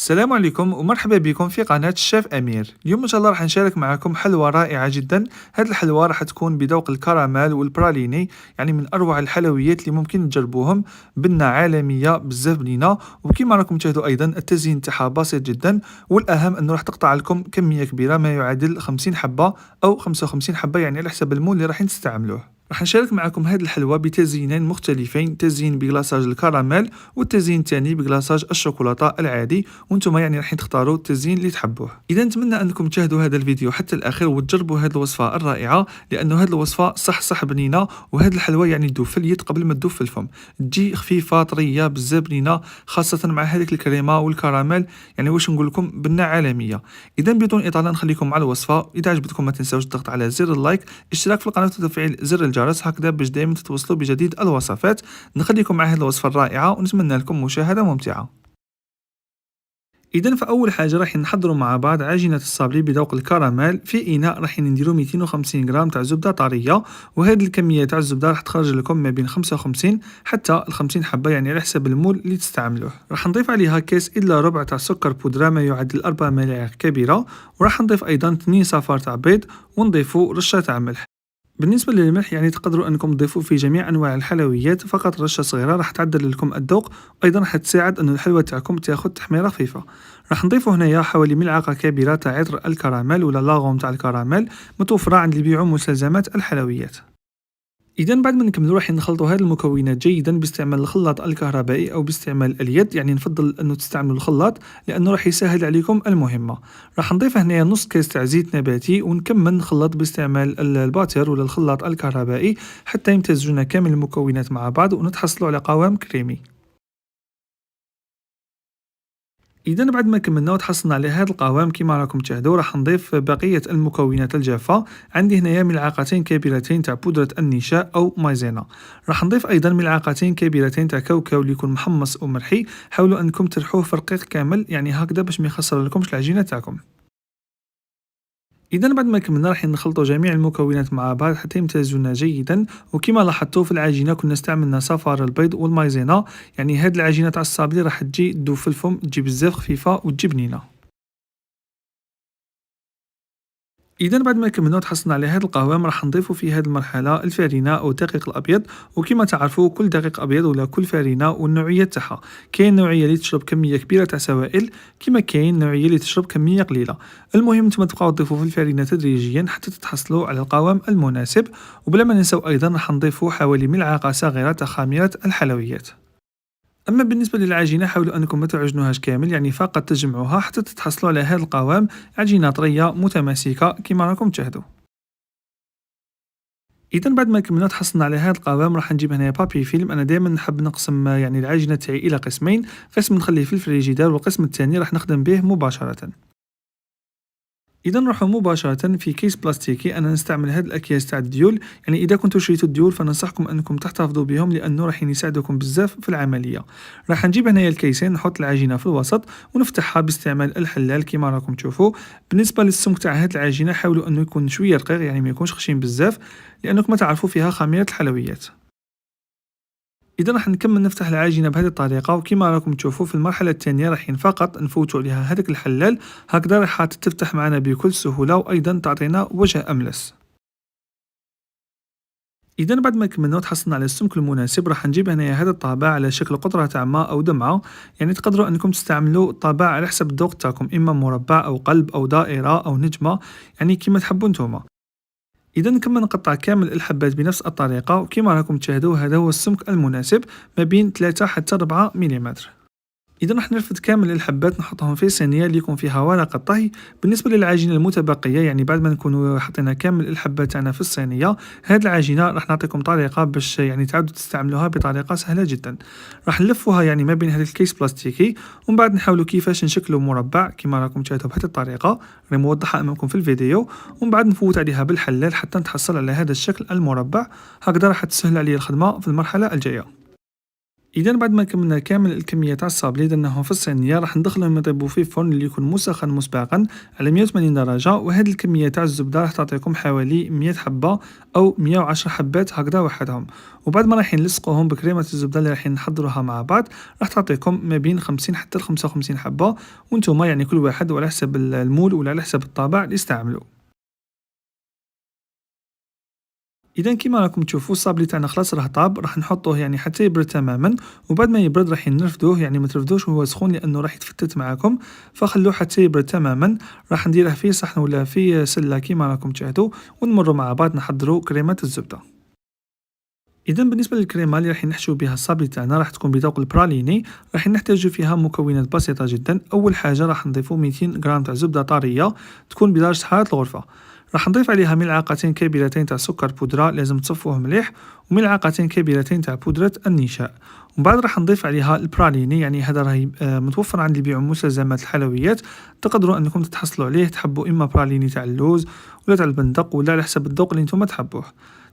السلام عليكم ومرحبا بكم في قناة الشيف أمير. اليوم إن شاء الله راح نشارك معكم حلوى رائعة جدا. هذه الحلوى راح تكون بذوق الكراميل والبراليني، يعني من أروع الحلويات اللي ممكن تجربوهم. بنة عالمية بزاف بنينة، وكما راكم تشاهدوا أيضا التزيين تاعها بسيط جدا، والأهم أنه راح تقطع لكم كمية كبيرة ما يعادل 50 حبة أو 55 حبة، يعني على حسب المول اللي راح تستعملوه. راح نشارك معكم هذه الحلوى بتزيينين مختلفين، تزيين بكلاصاج الكراميل والتزيين الثاني بكلاصاج الشوكولاتة العادي، وانتم يعني راح تختاروا التزيين اللي تحبوه. اذا نتمنى انكم تشاهدوا هذا الفيديو حتى الاخير وتجربوا هذه الوصفه الرائعه، لانه هذه الوصفه صح بنينه، وهذه الحلوى يعني تذوب في اليد قبل ما تذوب في الفم، تجي خفيفه طريه بزاف بنينه، خاصه مع هذيك الكريمه والكراميل، يعني واش نقول لكم بنه عالميه. اذا بدون اطاله نخليكم مع الوصفه. اذا عجبتكم ما تنساوش الضغط على زر اللايك، اشتراك في القناه وتفعيل زر الجرس هكذا باش دائما تتوصلوا بجديد الوصفات. نخليكم مع هذه الوصفه الرائعه ونتمنى لكم مشاهده ممتعه. اذا فاول حاجه راح نحضروا مع بعض عجينه الصابلي بذوق الكراميل. في اناء راح نديروا 250 غرام تاع زبده طريه، وهذه الكميه تاع الزبده راح تخرج لكم ما بين 55 حتى 50 حبه، يعني على حسب المول اللي تستعملوه. راح نضيف عليها كاس الا ربع تاع سكر بودره ما يعادل 4 ملاعق كبيره، وراح نضيف ايضا 2 صفار تاع بيض، ونضيفوا رشه تاع ملح. بالنسبة للملح يعني تقدروا أنكم تضيفوا في جميع أنواع الحلويات، فقط رشة صغيرة راح تعدل لكم الذوق، وأيضا راح تساعد أن الحلوى تاعكم تاخذ تحميرة خفيفة. راح نضيفوا هنايا حوالي ملعقة كبيرة تاع عطر الكراميل ولا لاغوم تاع الكراميل، متوفرة عند اللي يبيعوا مستلزمات الحلويات. إذا بعد ما نكملوا راح نخلطوا هذه المكونات جيدا باستعمال الخلاط الكهربائي أو باستعمال اليد، يعني نفضل أنه تستعملوا الخلاط لأنه راح يسهل عليكم المهمة. راح نضيف هنا نص كاس تاع زيت نباتي، ونكمل نخلط باستعمال الباتر ولا الخلاط الكهربائي حتى يمتزجون كامل المكونات مع بعض ونتحصلوا على قوام كريمي. إذا بعد ما كملنا وتحصلنا على هذا القوام كما راكم تشاهدوا، راح نضيف بقية المكونات الجافة. عندي هنايا ملعقتين كبيرتين تاع بودرة النشا أو مايزينا. راح نضيف أيضا ملعقتين كبيرتين تاع كاوكاو اللي يكون محمص أو مرحي، حاولوا أنكم ترحوه في رقيق كامل، يعني هكذا باش ما يخسر لكمش العجينة تاعكم. إذا بعد ما كملنا راح نخلطوا جميع المكونات مع بعض حتى يمتزجون جيدا. وكما لاحظتوا في العجينة كنا استعملنا صفار البيض والمايزينا، يعني هاد العجينة تاع الصابلي راح تجي تذوب في الفم، تجي بزاف خفيفة وتجي بنينة. إذا بعد ما كملنا وتحصلنا على هذا القوام راح نضيفوا في هذه المرحلة الفارينة أو الدقيق الأبيض. وكما تعرفوا كل دقيق أبيض ولا كل فارينة والنوعية تاعها، كاين نوعية اللي تشرب كمية كبيرة تاع سوائل، كما كاين نوعية اللي تشرب كمية قليلة. المهم نتوما تبقاو تضيفوا في الفارينة تدريجيا حتى تتحصلوا على القوام المناسب. وبلا ما ننسوا أيضا راح نضيفوا حوالي ملعقة صغيرة تاع خميرة الحلويات. أما بالنسبة للعجينة حاولوا أنكم ما تعجنوهاش كامل، يعني فقط تجمعوها حتى تتحصلوا على هذا القوام، عجينة طرية متماسكة كما راكم تشاهدوا. إذا بعد ما كملنا تحصلنا على هذا القوام راح نجيب هنا بابي فيلم. أنا دائما نحب نقسم يعني العجينة تاعي إلى قسمين، قسم نخليه في الفريجيدار والقسم الثاني راح نخدم به مباشرة. إذا نروحوا مباشرة في كيس بلاستيكي. أنا نستعمل هذه الأكياس تاع الديول، يعني إذا كنتوا شريتوا الديول فننصحكم أنكم تحتفظوا بهم لأنه راح يساعدكم بزاف في العملية. راح نجيب هنايا الكيسين، نحط العجينة في الوسط ونفتحها باستعمال الحلال كما راكم تشوفوا. بالنسبة للسمك تاع هذه العجينة حاولوا أنه يكون شوية رقيق، يعني ما يكونش خشين بزاف، لأنكم ما تعرفوا فيها خميرة الحلويات. إذا راح نكمل نفتح العجينة بهذه الطريقة، وكما راكم تشوفوا في المرحلة الثانية راح فقط نفوتوا عليها هذاك الحلال، هكذا راح تفتح معنا بكل سهولة وأيضا تعطينا وجه أملس. إذا بعد ما كملنا وتحصلنا على السمك المناسب راح نجيب هنايا هذا الطابع على شكل قطرة تاع ماء أو دمعة، يعني تقدروا أنكم تستعملوا الطابع على حسب الذوق تاعكم، إما مربع أو قلب أو دائرة أو نجمة، يعني كما تحبوا نتوما. إذا نكمل نقطع كامل الحبات بنفس الطريقة، وكما راكم تشاهدوا هذا هو السمك المناسب ما بين 3 حتى 4 ملم. إذا راح نرفد كامل الحبات نحطهم في صينية اللي يكون فيها ورقة طهي. بالنسبة للعجينة المتبقية، يعني بعد ما نكونوا حطينا كامل الحبات تاعنا في الصينية، هذه العجينة راح نعطيكم طريقة باش يعني تعودوا تستعملوها بطريقة سهلة جدا. راح نلفوها يعني ما بين هذا الكيس بلاستيكي، ومن بعد نحاولوا كيفاش نشكلوا مربع كما راكم تشاهدوا بهذه الطريقة راني موضحة أمامكم في الفيديو. ومن بعد نفوت عليها بالحلال حتى نتحصل على هذا الشكل المربع، هكذا راح تسهل علي الخدمة في المرحلة الجاية. اذا بعد ما كملنا كامل الكميه تاع الصابلي درناهم في الصينيه، راح ندخلهم يطيبوا في فرن اللي يكون مسخن مسبقا على 180 درجه. وهذه الكميه تاع الزبده راح تعطيكم حوالي 100 حبه او 110 حبات هكذا وحدهم. وبعد ما راح نلصقوهم بكريمه الزبده اللي راح نحضروها مع بعض، راح تعطيكم ما بين 50 حتى ل 55 حبه، وانتم يعني كل واحد وعلى حسب المول ولا على حسب الطابع اللي استعملوا. اذا كيما راكم تشوفوا الصابلي تاعنا خلاص راه طاب، راح نحطوه يعني حتى يبرد تماما. وبعد ما يبرد راح نرفدوه، يعني ما ترفدوش وهو سخون لانه راح يتفتت معاكم، فخلوه حتى يبرد تماما. راح نديره في صحن ولا في سله كيما راكم تشاهدوا، ونمروا مع بعض نحضروا كريمه الزبده. اذا بالنسبه للكريمه اللي راح نحشو بها الصابلي تاعنا راح تكون بذوق البراليني. راح نحتاجو فيها مكونات بسيطه جدا. اول حاجه راح نضيفو 200 غرام تاع زبده طريه تكون بدرجه حراره الغرفه. راح نضيف عليها ملعقتين كبيرتين تاع سكر بودره لازم تصفوه مليح، وملعقتين كبيرتين تاع بودره النشاء. ومن بعد راح نضيف عليها البراليني، يعني هذا راهي متوفر عند اللي يبيعوا مستلزمات الحلويات. تقدروا انكم تتحصلوا عليه، تحبوا اما براليني تاع اللوز ولا تاع البندق ولا على حسب الذوق اللي نتوما تحبوه.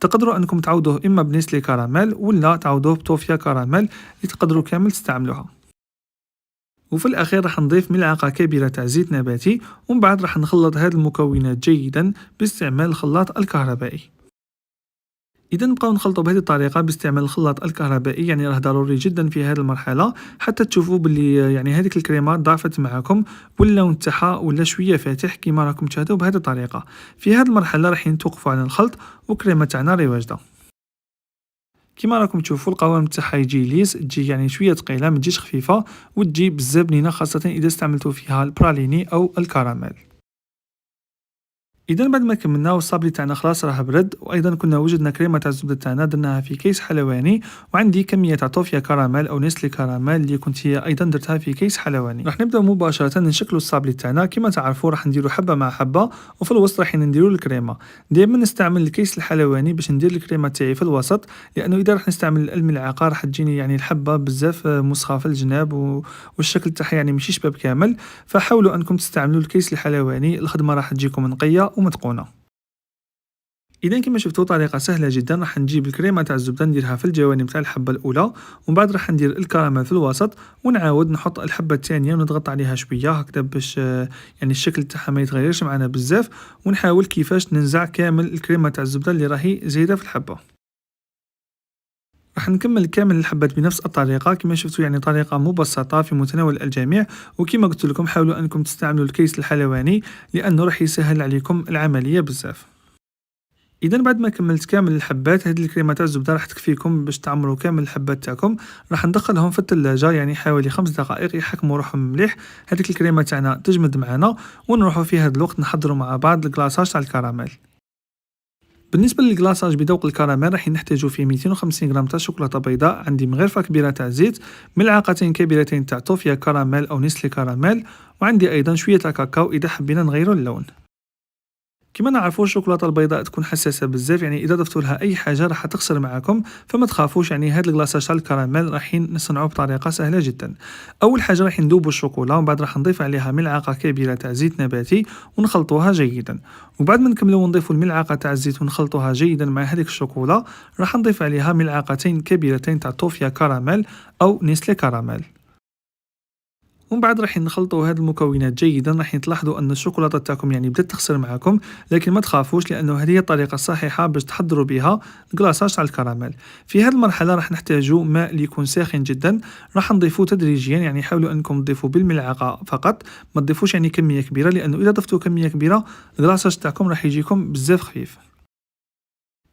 تقدروا انكم تعوضوه اما بنسلي كراميل ولا تعوضوه بتوفيا كراميل اللي تقدروا كامل تستعملوها. وفي الاخير راح نضيف ملعقه كبيره تاع زيت نباتي، ومن بعد راح نخلط هذه المكونات جيدا باستعمال الخلاط الكهربائي. اذا نبقاو نخلطوا بهذه الطريقه باستعمال الخلاط الكهربائي، يعني راه ضروري جدا في هذه المرحله حتى تشوفوا باللي يعني هذيك الكريمه ضعفت معكم واللون تاعها ولا شويه فاتح كيما راكم تشاهدوا بهذه الطريقه. في هذه المرحله راح نتوقفوا على الخلط وكريمه تاعنا راهي واجده. كيما راكم تشوفوا القوام تاعها يجي ليس، تجي يعني شويه ثقيله ما تجيش خفيفه، وتجي بزاف بنينه خاصه اذا استعملتوا فيها البراليني او الكراميل. اذا بعد ما كملنا والصابلي تاعنا خلاص راه برد، وايضا كنا وجدنا كريمه تاع الزبده تاعنا درناها في كيس حلواني، وعندي كميه تاع توفيا كراميل او نسلي كراميل اللي كنت هي ايضا درتها في كيس حلواني. راح نبداو مباشره نشكلوا الصابلي تاعنا. كما تعرفوا راح نديروا حبه مع حبه، وفي الوسط راح نديروا الكريمه. دائما نستعمل الكيس الحلواني باش ندير الكريمه تاعي في الوسط، لانه اذا راح نستعمل الملعقه راح تجيني يعني الحبه بزاف مسخه في الجناب والشكل تاعها يعني ماشي شباب كامل. فحاولوا انكم تستعملوا الكيس الحلواني، الخدمه راح تجيكم نقيه ومتقونه. اذا كما شفتوا طريقه سهله جدا. راح نجيب الكريمه تاع الزبده نديرها في الجوانب تاع الحبه الاولى، ومن بعد راح ندير الكراميل في الوسط، ونعاود نحط الحبه الثانيه ونضغط عليها شويه هكذا باش يعني الشكل تاعها ما يتغيرش معنا بزاف، ونحاول كيفاش ننزع كامل الكريمه تاع الزبده اللي راهي زايده في الحبه. راح نكمل كامل الحبات بنفس الطريقة كما شفتوا، يعني طريقة مبسطة في متناول الجميع. وكما قلت لكم حاولوا أنكم تستعملوا الكيس الحلواني لأنه راح يسهل عليكم العملية بزاف. اذا بعد ما كملت كامل الحبات، هذه الكريمه تاع الزبده راح تكفيكم باش تعمروا كامل الحبات تاعكم. راح ندخلهم في الثلاجه يعني حوالي 5 دقائق يحكموا روحهم مليح. هذيك الكريمه تاعنا تجمد معنا، ونروحوا في هذا الوقت نحضروا مع بعض الكلاصاج تاع الكراميل. بالنسبه للكلاصاج بذوق الكراميل راح نحتاجوا فيه 250 غرام تاع شوكولاته بيضاء، عندي مغرفه كبيره تاع زيت، ملعقتين كبيرتين تاع توفيا كراميل او نسلي كراميل، وعندي ايضا شويه تاع كاكاو اذا حبينا نغيروا اللون. كما نعرفوا الشوكولاته البيضاء تكون حساسه بزاف، يعني اذا ضفتوا لها اي حاجه راح تخسر معكم، فما تخافوش. يعني هاد الكلاصاج تاع الكراميل راح نصنعوه بطريقه سهله جدا. اول حاجه راح ندوبوا الشوكولا، ومن بعد راح نضيف عليها ملعقه كبيره تاع زيت نباتي ونخلطوها جيدا. وبعد ما نكملوا ونضيفوا الملعقه تاع الزيت ونخلطوها جيدا مع هذيك الشوكولا، راح نضيف عليها ملعقتين كبيرتين تاع توفيا كراميل او نيسلي كراميل. ومن بعد راح نخلطوا هذه المكونات جيدا. راح تلاحظوا ان الشوكولاته تاعكم يعني بدات تخسر معكم، لكن ما تخافوش لانه هذه هي الطريقه الصحيحه باش تحضروا بها الكلاصاج تاع الكراميل. في هذه المرحله راح نحتاجوا ماء اللي يكون ساخن جدا، راح نضيفوه تدريجيا، يعني حاولوا انكم تضيفوا بالملعقه فقط، ما تضيفوش يعني كميه كبيره، لانه اذا ضفتوا كميه كبيره الكلاصاج تاعكم راح يجيكم بزاف خفيف.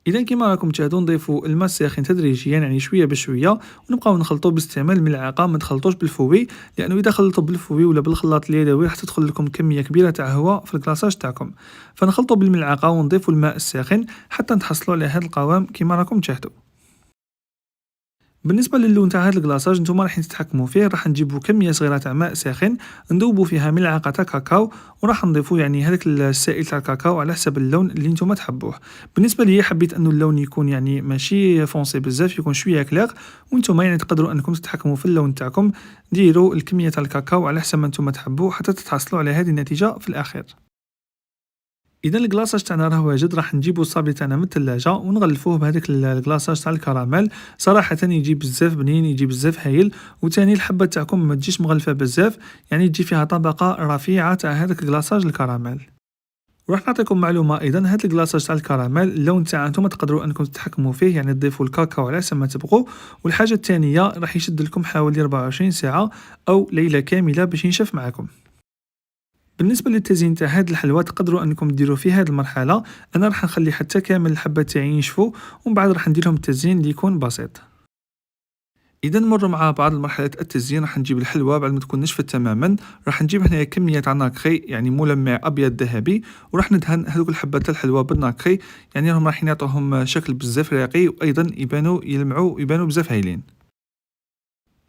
اذا كما راكم تشاهدون نضيفوا الماء الساخن تدريجيا يعني شويه بشويه، ونبقاو نخلطوا باستعمال الملعقه، ما تخلطوش بالفوي، لانه اذا خلطوا بالفوي ولا بالخلاط اليدوي راح تدخل لكم كميه كبيره تاع هواء في الكلاصاج تاعكم. فنخلطوا بالملعقه ونضيفوا الماء الساخن حتى نتحصلوا على هذا القوام كما راكم تشاهدوا. بالنسبه للون تاع هذا الكلاصاج نتوما راح تتحكموا فيه. راح نجيبوا كميه صغيره تاع ماء ساخن نذوبوا فيها ملعقه تاع كاكاو، وراح نضيفوا يعني هذاك السائل تاع الكاكاو على حسب اللون اللي نتوما تحبوه. بالنسبه لي حبيت انه اللون يكون يعني ماشي فونسي بزاف، يكون شويه كلاغ، وانتم يعني تقدروا انكم تتحكموا في اللون تاعكم. ديروا الكميه تاع الكاكاو على حسب ما نتوما تحبوا حتى تتحصلوا على هذه النتيجه في الاخير. اذا الكلاصاج تاعنا راه واجد، راح نجيبو الصابلي تاعنا من الثلاجه ونغلفوه بهذاك الكلاصاج تاع الكراميل. صراحه يجي بزاف بنين، يجي بزاف هايل. وثاني الحبه تاعكم ما تجيش مغلفه بزاف، يعني تجي فيها طبقه رفيعه تاع هذاك الكلاصاج الكراميل. وراح نعطيكم معلومه ايضا، هاد الكلاصاج تاع الكراميل اللون تاعها نتوما تقدروا انكم تتحكموا فيه، يعني تضيفوا الكاكاو على حسب ما تبغوا. والحاجه الثانيه راح يشد لكم حوالي 24 ساعه او ليله كامله باش ينشف معكم. بالنسبه للتزيين تاع هاد الحلوى تقدروا انكم ديروا في هاد المرحله، انا راح نخلي حتى كامل الحبات تاعي ينشفوا، ومن بعد راح ندير لهم التزيين اللي يكون بسيط. اذا نمروا مع بعض المرحلات التزيين، راح نجيب الحلوى بعد ما تكون نشفت تماما، راح نجيب هنايا كميه تاع ناكخي يعني ملمع ابيض ذهبي، وراح ندهن هذوك الحبات تاع الحلوى بالناكخي، يعني راهم راح يعطوهم شكل بزاف راقي، وايضا يبانوا يلمعوا يبانوا بزاف هايلين.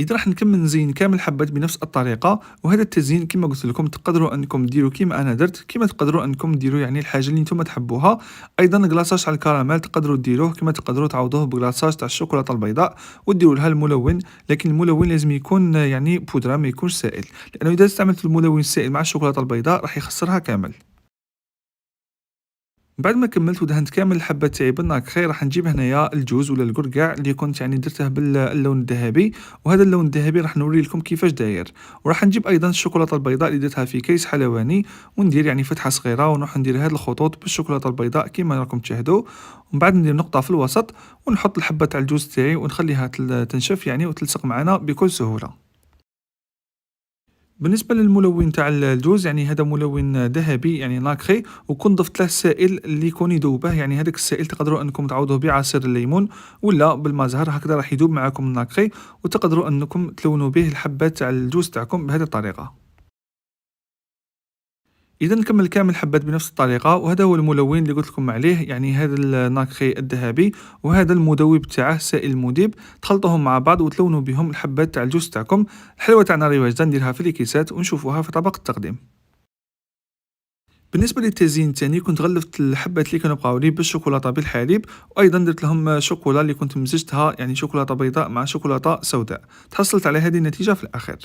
إذا راح نكمل نزين كامل الحبات بنفس الطريقة. وهذا التزيين كما قلت لكم تقدروا أنكم ديروا كيما أنا درت، كيما تقدروا أنكم ديروا يعني الحاجة اللي نتوما تحبوها. أيضا كلاصاج على الكراميل تقدروا ديروه كيما تقدروا تعوضوه بكلاصاج تاع الشوكولاتة البيضاء وديروا لها الملون، لكن الملون لازم يكون يعني بودرة ما يكونش سائل، لأنه إذا استعملت الملون السائل مع الشوكولاتة البيضاء راح يخسرها كامل. بعد ما كملت ودهنت كامل الحبات تاعي بالناكخي، راح نجيب هنايا الجوز ولا القرقاع اللي كنت يعني درته باللون الذهبي، وهذا اللون الذهبي راح نوري لكم كيفاش داير. وراح نجيب ايضا الشوكولاته البيضاء اللي درتها في كيس حلواني، وندير يعني فتحه صغيره ونروح ندير هذه الخطوط بالشوكولاته البيضاء كيما راكم تشاهدوا. ومن بعد ندير نقطه في الوسط ونحط الحبه تاع الجوز تاعي ونخليها تنشف يعني وتلصق معنا بكل سهوله. بالنسبة للملون تاع الجوز، يعني هذا ملون ذهبي يعني ناكخي، وكون ضفت له السائل اللي يكون يذوبه، يعني هذاك السائل تقدروا انكم تعوضوه بعصير الليمون ولا بالمزهر، هكذا راح يذوب معكم الناكخي، وتقدروا انكم تلونوا به الحبات تاع الجوز تاعكم بهذه الطريقة. اذا نكمل كامل الحبات بنفس الطريقه، وهذا هو الملون اللي قلت لكم عليه، يعني هذا الناكخي الذهبي وهذا المذوب تاعه سائل المذيب، تخلطوهم مع بعض وتلونوا بهم الحبات تاع الجوز تاعكم. الحلوه تاعنا رواجده نديرها في الكيسات ونشوفوها في طبق التقديم. بالنسبه للتزيين الثاني كنت غلفت الحبات اللي كانوا بقاو لي بالشوكولاته بالحليب، وايضا درت لهم شوكولا اللي كنت مزجتها يعني شوكولاته بيضاء مع شوكولاته سوداء، تحصلت على هذه النتيجه في الاخير.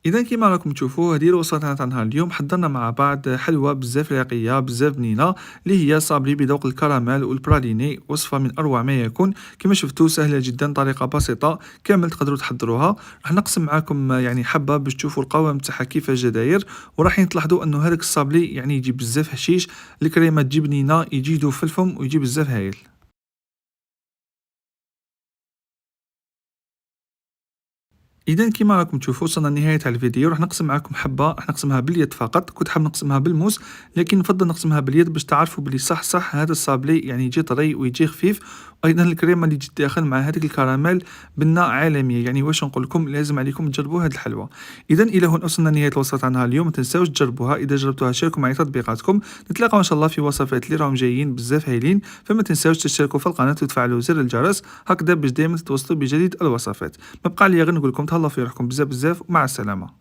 اذا كيما راكم تشوفوا هذه الوصفه تاع نهار اليوم، حضرنا مع بعض حلوه بزاف راقيه بزاف بنينه اللي هي صابلي بذوق الكراميل والبراليني، وصفه من اروع ما يكون. كما شفتوا سهله جدا، طريقه بسيطه كامل تقدروا تحضروها. راح نقسم معكم يعني حبه باش تشوفوا القوام تاعها كيفاش جداير، وراح تلاحظوا انه هذاك الصابلي يعني يجي بزاف هشيش، الكريمه تجي بنينه، يجي يذوب في الفم ويجي بزاف هايل. اذا كيما راكم تشوفوا وصلنا لنهايه تاع الفيديو. راح نقسم معكم حبه، راح نقسمها باليد فقط، كنت حاب نقسمها بالموس لكن نفضل نقسمها باليد باش تعرفوا بلي صح هذا الصابلي يعني يجي طري ويجي خفيف. وايضا الكريمه اللي تجي داخل مع هذيك الكراميل بنه عالميه، يعني واش نقول لكم لازم عليكم تجربوا هذه الحلوه. اذا الى هنا وصلنا لنهايه الوصفه تاعنا اليوم، ما تنساوش تجربوها. اذا جربتوها شاركوا معي تطبيقاتكم، نتلاقاو ان شاء الله في وصفات اللي راهم جايين بزاف هايلين. فما تنساوش تشتركوا في القناه وتفعلوا زر الجرس هكذا باش دائما تتوصلوا بجديد الوصفات. ما بقى لي غير نقول لكم تهلاو في روحكم بزاف بزاف، ومع السلامه.